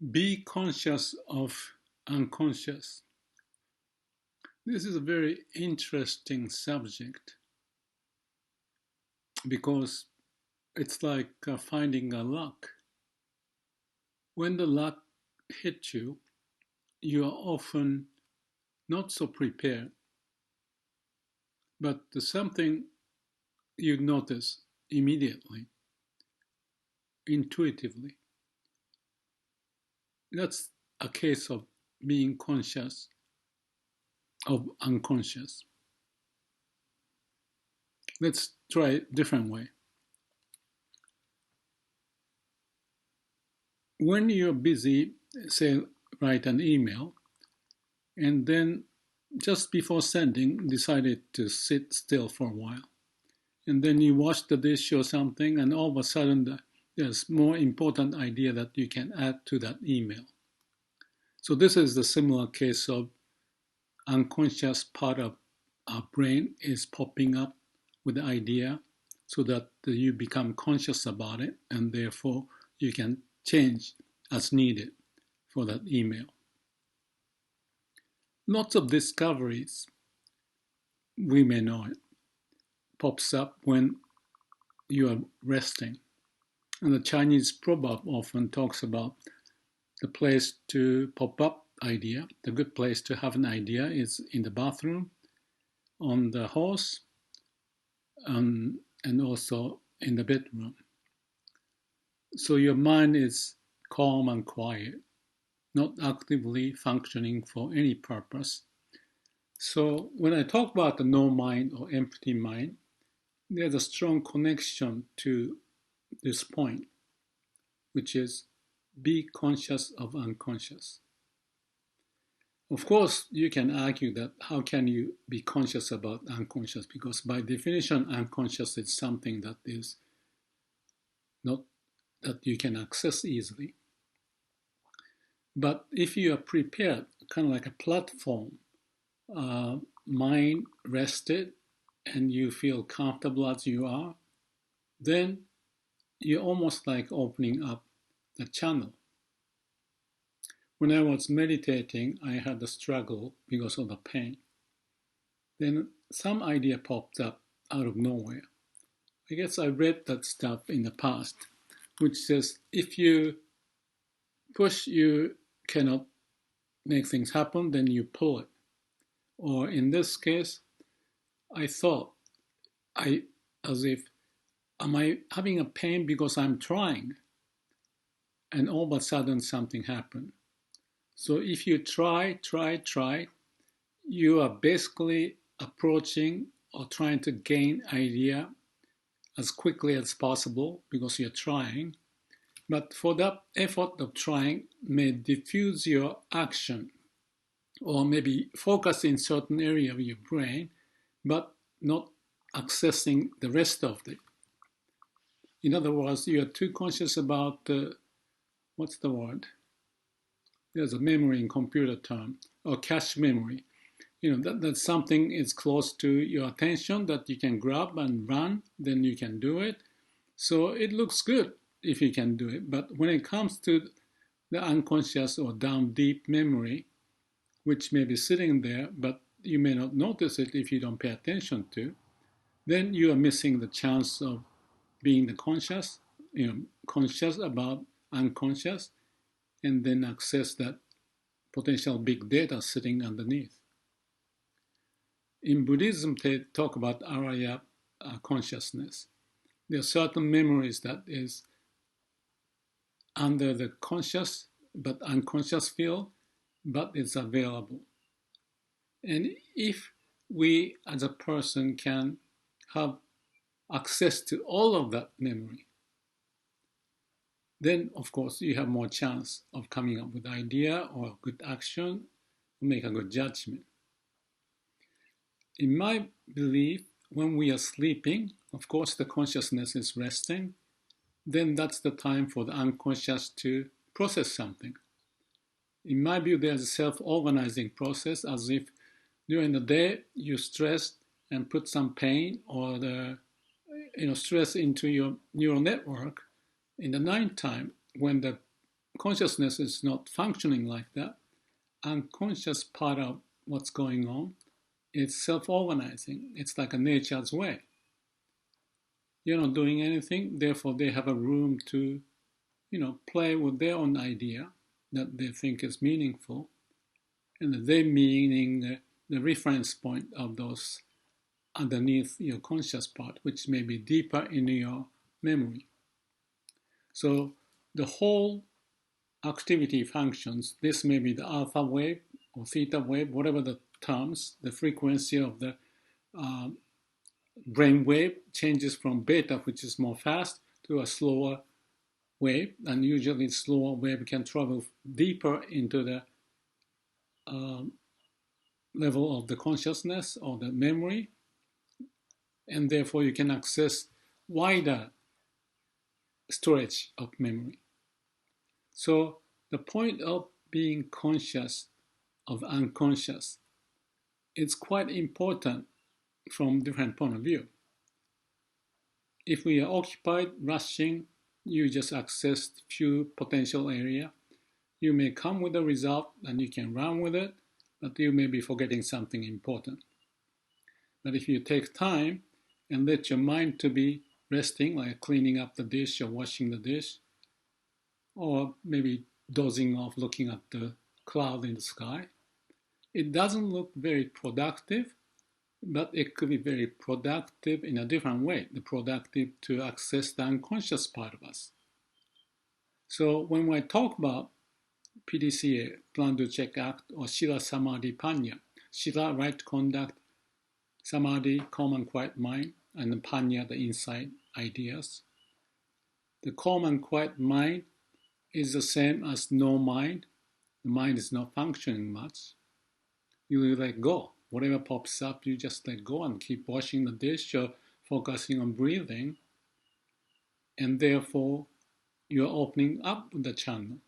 Be conscious of unconscious. This is a very interesting subject because it's like finding a luck. When the luck hits you, you are often not so prepared, but there's something you notice immediately, intuitively. That's a case of being conscious of unconscious. Let's try a different way. When you're busy, say, write an email, and then just before sending, decided to sit still for a while. And then you wash the dish or something, and all of a sudden there's more important idea that you can add to that email. So this is the similar case of unconscious part of our brain is popping up with the idea so that you become conscious about it, and therefore you can change as needed for that email. Lots of discoveries, we may know it, pops up when you are resting. And the Chinese proverb often talks about the place to pop up idea. The good place to have an idea is in the bathroom, on the horse, and also in the bedroom. So your mind is calm and quiet, not actively functioning for any purpose. So when I talk about the no mind or empty mind, there's a strong connection to this point, which is be conscious of unconscious. Of course, you can argue that how can you be conscious about unconscious, because by definition, unconscious is something that is not that you can access easily. But if you are prepared, kind of like a platform, mind rested, and you feel comfortable as you are, then you're almost like opening up the channel. When I was meditating, I had a struggle because of the pain. Then some idea popped up out of nowhere. I guess I read that stuff in the past, which says if you push, you cannot make things happen, then you pull it. Or in this case, I thought, as if, am I having a pain because I'm trying? And all of a sudden something happened. So if you try, you are basically approaching or trying to gain idea as quickly as possible because you're trying. But for that effort of trying may diffuse your action or maybe focus in certain area of your brain, but not accessing the rest of it. In other words, you are too conscious about what's the word? There's a memory in computer term, or cache memory. You know, that something is close to your attention that you can grab and run, then you can do it. So it looks good if you can do it. But when it comes to the unconscious or down deep memory, which may be sitting there, but you may not notice it if you don't pay attention to, then you are missing the chance of being the conscious, conscious about unconscious, and then access that potential big data sitting underneath. In Buddhism, they talk about araya consciousness. There are certain memories that is under the conscious but unconscious field, but it's available. And if we as a person can have access to all of that memory, then of course you have more chance of coming up with idea or good action, make a good judgment. In my belief, when we are sleeping, of course the consciousness is resting, then that's the time for the unconscious to process something. In my view, there's a self-organizing process, as if during the day you stressed and put some pain or the stress into your neural network. In the nighttime, when the consciousness is not functioning like that, unconscious part of what's going on is self-organizing. It's like a nature's way. You're not doing anything, therefore they have a room to, play with their own idea that they think is meaningful, and they meaning the reference point of those underneath your conscious part, which may be deeper in your memory. So the whole activity functions. This may be the alpha wave or theta wave, whatever the terms, the frequency of the brain wave changes from beta, which is more fast, to a slower wave, and usually slower wave can travel deeper into the level of the consciousness or the memory, and therefore you can access wider storage of memory. So the point of being conscious of unconscious is quite important from different point of view. If we are occupied, rushing, you just access few potential area. You may come with a result and you can run with it, but you may be forgetting something important. But if you take time and let your mind to be resting, like cleaning up the dish or washing the dish, or maybe dozing off looking at the cloud in the sky, it doesn't look very productive, but it could be very productive in a different way, the productive to access the unconscious part of us. So when we talk about PDCA, Plan, Do, Check, Act, or Sila, Samadhi, Panna, Sila, right conduct, Samadhi, calm and quiet mind, and Panna, the insight ideas. The calm and quiet mind is the same as no mind. The mind is not functioning much. You let go. Whatever pops up, you just let go and keep washing the dish or focusing on breathing. And therefore, you're opening up the channel.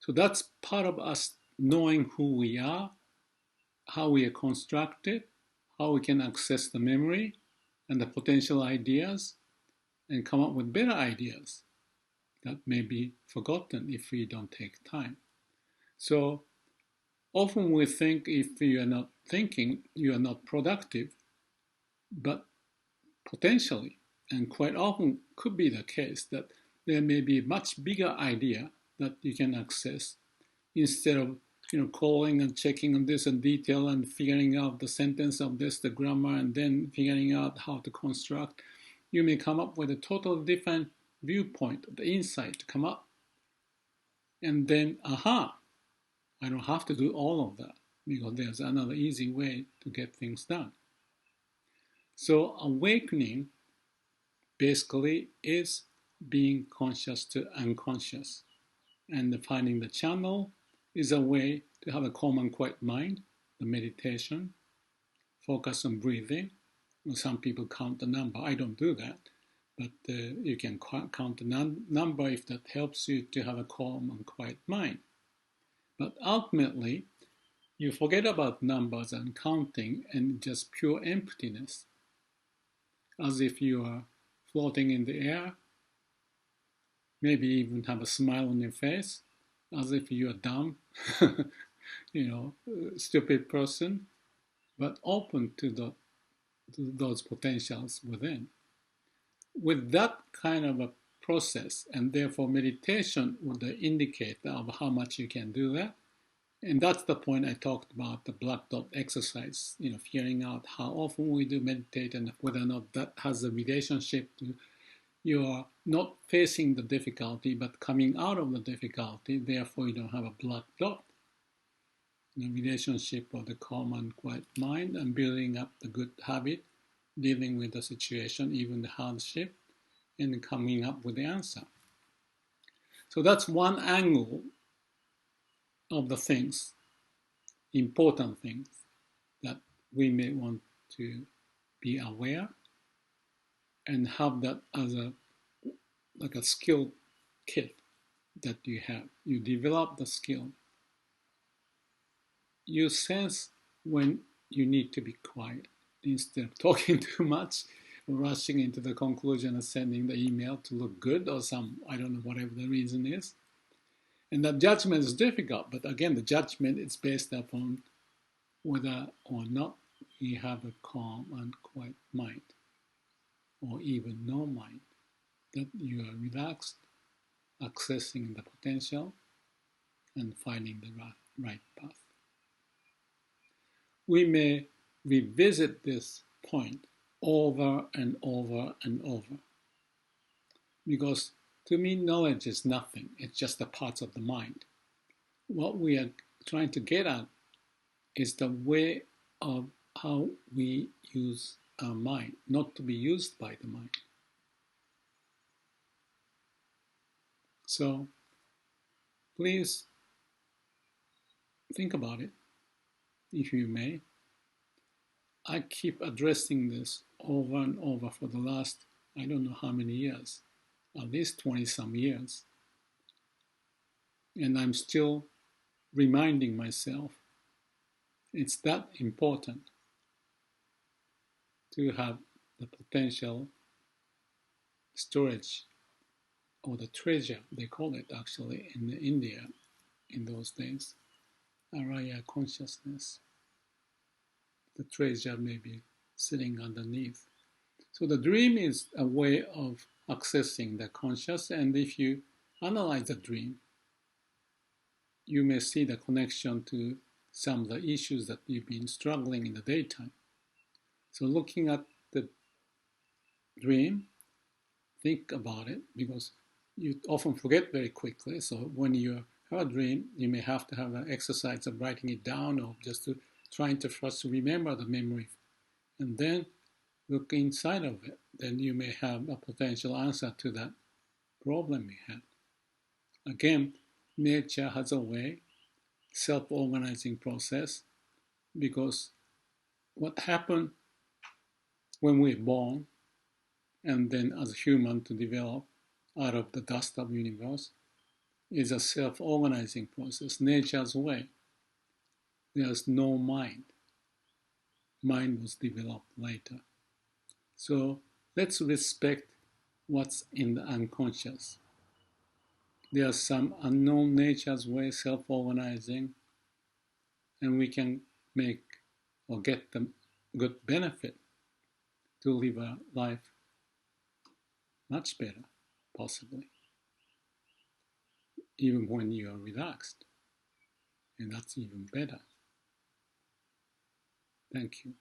So that's part of us knowing who we are, how we are constructed, how we can access the memory and the potential ideas and come up with better ideas that may be forgotten if we don't take time. So often we think if you are not thinking, you are not productive, but potentially, and quite often could be the case, that there may be a much bigger idea that you can access instead of calling and checking on this in detail and figuring out the sentence of this, the grammar, and then figuring out how to construct. You may come up with a totally different viewpoint, the insight to come up. And then, I don't have to do all of that because there's another easy way to get things done. So awakening basically is being conscious to unconscious. And finding the channel is a way to have a calm and quiet mind, the meditation, focus on breathing. Some people count the number. I don't do that. But you can count the number if that helps you to have a calm and quiet mind. But ultimately, you forget about numbers and counting and just pure emptiness, as if you are floating in the air, maybe even have a smile on your face, as if you are dumb, stupid person, but open to those potentials within. With that kind of a process, and therefore meditation would indicate of how much you can do that. And that's the point I talked about, the black dot exercise, figuring out how often we do meditate and whether or not that has a relationship to you are not facing the difficulty, but coming out of the difficulty, therefore you don't have a black dot. The relationship of the calm and quiet mind and building up the good habit, dealing with the situation, even the hardship, and coming up with the answer. So that's one angle of the things, important things, that we may want to be aware and have that as a skill kit that you have. You develop the skill. You sense when you need to be quiet instead of talking too much, rushing into the conclusion and sending the email to look good or I don't know, whatever the reason is. And that judgment is difficult, but again, the judgment is based upon whether or not we have a calm and quiet mind, or even no mind, that you are relaxed, accessing the potential, and finding the right path. We may revisit this point over and over and over, because to me, knowledge is nothing. It's just a part of the mind. What we are trying to get at is the way of how we use our mind, not to be used by the mind. So please think about it, if you may. I keep addressing this over and over for the last, I don't know how many years, at least 20 some years. And I'm still reminding myself it's that important to have the potential storage, or the treasure, they call it actually in India in those days, Araya consciousness. The treasure may be sitting underneath. So the dream is a way of accessing the conscious, and if you analyze the dream, you may see the connection to some of the issues that you've been struggling in the daytime. So looking at the dream, think about it, because you often forget very quickly. So when you have a dream, you may have to have an exercise of writing it down, or just trying to first remember the memory, and then look inside of it. Then you may have a potential answer to that problem you had. Again, nature has a way, self-organizing process, because what happened when we're born and then as a human to develop out of the dust of the universe is a self-organizing process, nature's way. There's no mind. Mind was developed later. So let's respect what's in the unconscious. There's some unknown nature's way, self-organizing, and we can make or get the good benefit to live a life much better, possibly, even when you are relaxed. And that's even better. Thank you.